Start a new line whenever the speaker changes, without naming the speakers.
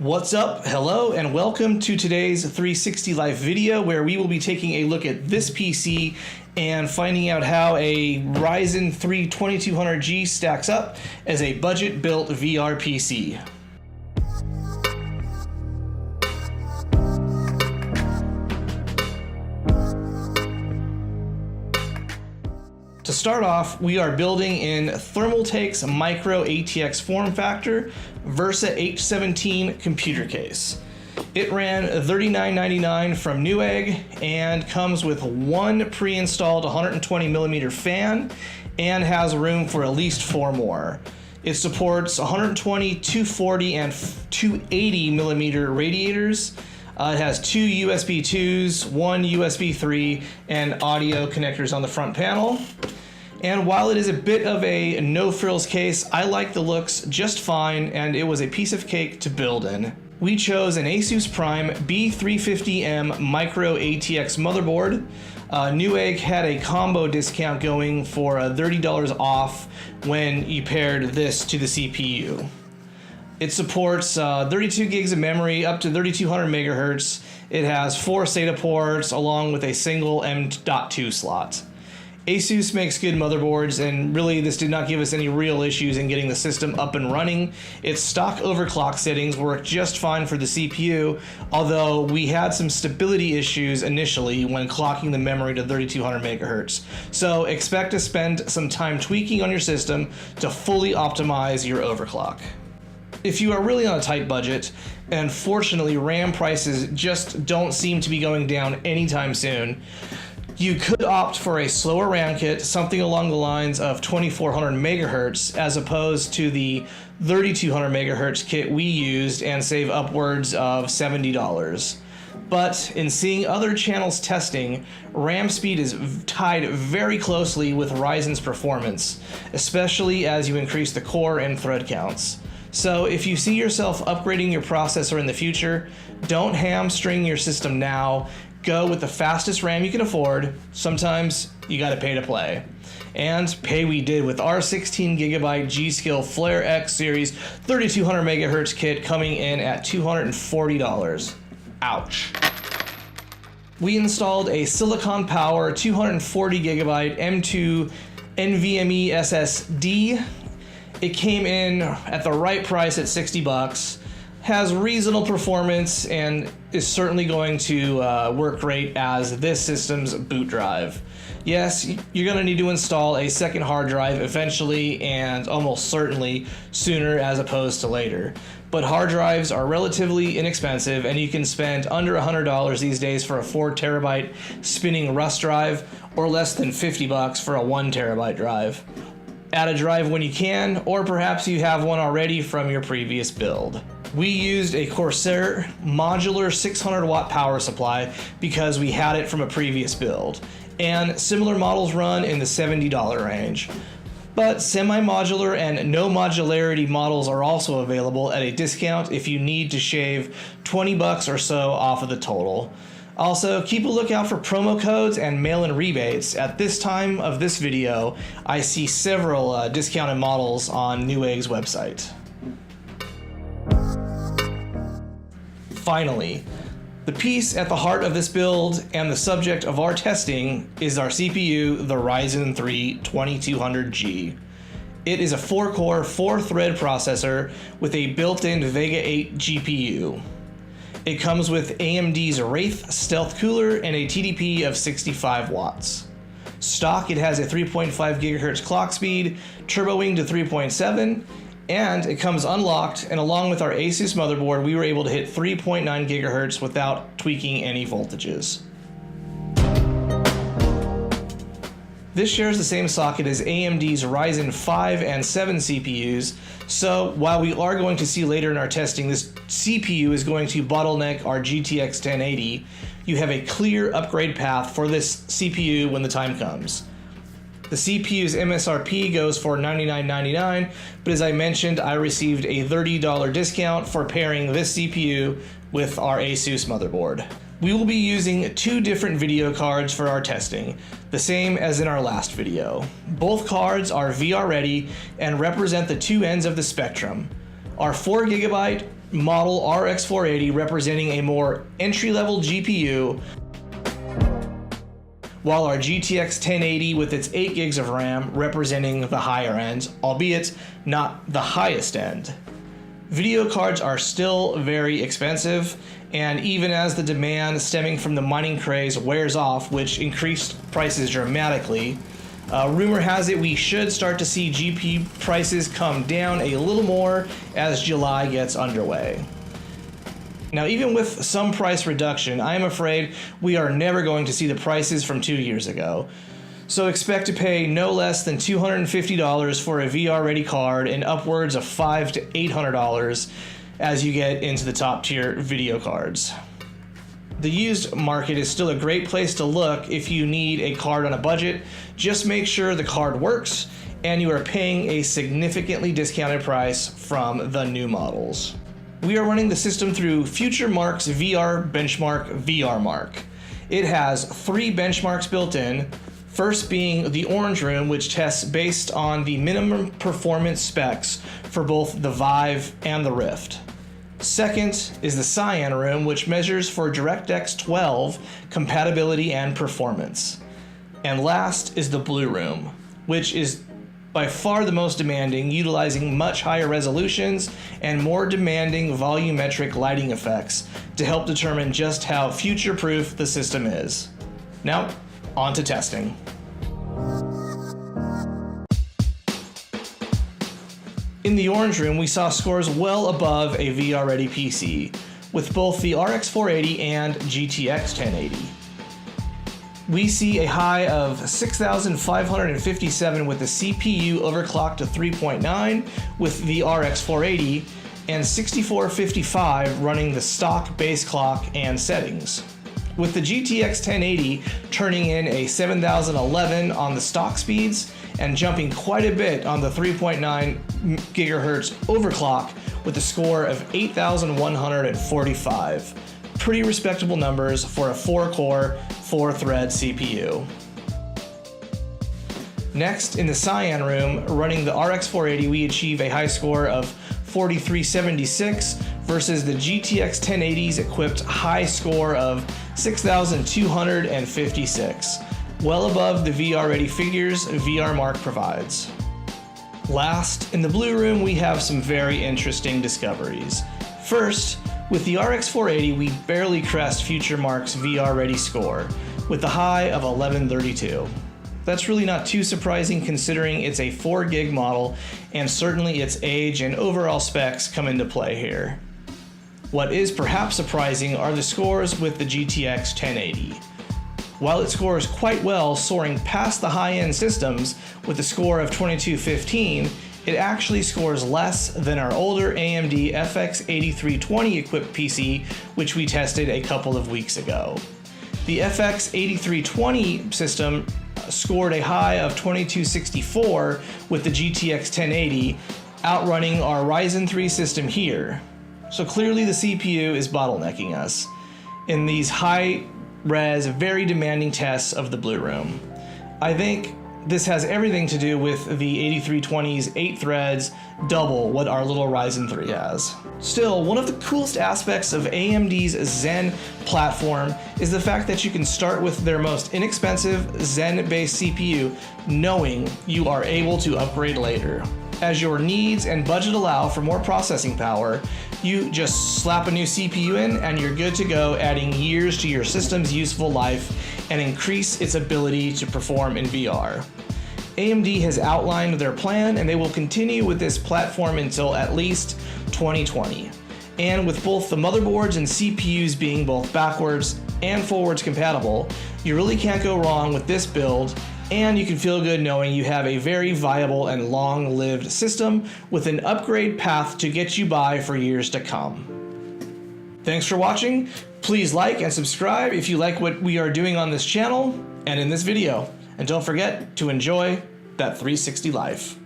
What's up? Hello and welcome to today's 360 Live video where we will be taking a look at this PC and finding out how a Ryzen 3 2200G stacks up as a budget-built VR PC. To start off, we are building in Thermaltake's Micro ATX form factor Versa H17 computer case. It ran $39.99 from Newegg and comes with one pre-installed 120mm fan and has room for at least 4 more. It supports 120, 240, and 280mm radiators. It has 2 USB 2s, 1 USB 3, and audio connectors on the front panel. And while it is a bit of a no-frills case, I like the looks just fine, and it was a piece of cake to build in. We chose an ASUS Prime B350M Micro ATX motherboard. Newegg had a combo discount going for $30 off when you paired this to the CPU. It supports 32 gigs of memory up to 3200 megahertz. It has 4 SATA ports along with a single M.2 slot. ASUS makes good motherboards, and really this did not give us any real issues in getting the system up and running. Its stock overclock settings work just fine for the CPU, although we had some stability issues initially when clocking the memory to 3200 megahertz. So expect to spend some time tweaking on your system to fully optimize your overclock. If you are really on a tight budget, and fortunately RAM prices just don't seem to be going down anytime soon, you could opt for a slower RAM kit, something along the lines of 2400 megahertz as opposed to the 3200 megahertz kit we used and save upwards of $70. But in seeing other channels testing, RAM speed is tied very closely with Ryzen's performance, especially as you increase the core and thread counts. So if you see yourself upgrading your processor in the future, don't hamstring your system now. Go with the fastest RAM you can afford. Sometimes you gotta pay to play. And pay we did with our 16GB GSkill Flare X Series 3200 MHz kit coming in at $240. Ouch. We installed a Silicon Power 240GB M2 NVMe SSD. It came in at the right price at $60. Has reasonable performance and is certainly going to work great as this system's boot drive. Yes, you're going to need to install a second hard drive eventually and almost certainly sooner as opposed to later. But hard drives are relatively inexpensive and you can spend under $100 these days for a 4 terabyte spinning Rust drive or less than $50 for a 1 terabyte drive. Add a drive when you can, or perhaps you have one already from your previous build. We used a Corsair modular 600 watt power supply because we had it from a previous build, and similar models run in the $70 range. But semi-modular and no modularity models are also available at a discount if you need to shave $20 or so off of the total. Also, keep a lookout for promo codes and mail-in rebates. At this time of this video, I see several discounted models on Newegg's website. Finally, the piece at the heart of this build and the subject of our testing is our CPU, the Ryzen 3 2200G. It is a 4-core, 4-thread processor with a built-in Vega 8 GPU. It comes with AMD's Wraith Stealth Cooler and a TDP of 65 watts. Stock, it has a 3.5 GHz clock speed, turbo wing to 3.7, and it comes unlocked, and along with our ASUS motherboard, we were able to hit 3.9 GHz without tweaking any voltages. This shares the same socket as AMD's Ryzen 5 and 7 CPUs, so while we are going to see later in our testing this CPU is going to bottleneck our GTX 1080, you have a clear upgrade path for this CPU when the time comes. The CPU's MSRP goes for $99.99, but as I mentioned, I received a $30 discount for pairing this CPU with our ASUS motherboard. We will be using 2 different video cards for our testing, the same as in our last video. Both cards are VR ready and represent the 2 ends of the spectrum. Our 4GB model RX 480 representing a more entry-level GPU, while our GTX 1080 with its 8 gigs of RAM representing the higher end, albeit not the highest end. Video cards are still very expensive, and even as the demand stemming from the mining craze wears off, which increased prices dramatically, rumor has it we should start to see GPU prices come down a little more as July gets underway. Now, even with some price reduction, I am afraid we are never going to see the prices from 2 years ago. So expect to pay no less than $250 for a VR-ready card and upwards of $500 to $800 as you get into the top tier video cards. The used market is still a great place to look if you need a card on a budget. Just make sure the card works and you are paying a significantly discounted price from the new models. We are running the system through FutureMark's VR Benchmark VRMark. It has 3 benchmarks built in, first being the Orange Room, which tests based on the minimum performance specs for both the Vive and the Rift. Second is the Cyan Room, which measures for DirectX 12 compatibility and performance. And last is the Blue Room, which is by far the most demanding, utilizing much higher resolutions and more demanding volumetric lighting effects to help determine just how future-proof the system is. Now, on to testing. In the Orange Room, we saw scores well above a VR-ready PC, with both the RX 480 and GTX 1080. We see a high of 6,557 with the CPU overclocked to 3.9 with the RX 480 and 6,455 running the stock base clock and settings, with the GTX 1080 turning in a 7,011 on the stock speeds and jumping quite a bit on the 3.9 gigahertz overclock with a score of 8,145. Pretty respectable numbers for a 4-core, 4-thread CPU. Next, in the Cyan Room, running the RX 480, we achieve a high score of 4,376 versus the GTX 1080's equipped high score of 6,256, well above the VR-ready figures VRMark provides. Last, in the Blue Room, we have some very interesting discoveries. First, with the RX 480, we barely crest FutureMark's VR-ready score, with a high of 1132. That's really not too surprising considering it's a 4 gig model, and certainly its age and overall specs come into play here. What is perhaps surprising are the scores with the GTX 1080. While it scores quite well, soaring past the high-end systems with a score of 2215, it actually scores less than our older AMD FX 8320 equipped PC, which we tested a couple of weeks ago. The FX 8320 system scored a high of 2264 with the GTX 1080, outrunning our Ryzen 3 system here. So clearly the CPU is bottlenecking us in these high-res, very demanding tests of the Blue Room. I think this has everything to do with the 8320's 8 threads, double what our little Ryzen 3 has. Still, one of the coolest aspects of AMD's Zen platform is the fact that you can start with their most inexpensive Zen-based CPU, knowing you are able to upgrade later. As your needs and budget allow for more processing power, you just slap a new CPU in and you're good to go, adding years to your system's useful life and increase its ability to perform in VR. AMD has outlined their plan and they will continue with this platform until at least 2020. And with both the motherboards and CPUs being both backwards and forwards compatible, you really can't go wrong with this build, and you can feel good knowing you have a very viable and long-lived system with an upgrade path to get you by for years to come. Thanks for watching. Please like and subscribe if you like what we are doing on this channel and in this video. And don't forget to enjoy that 360 life.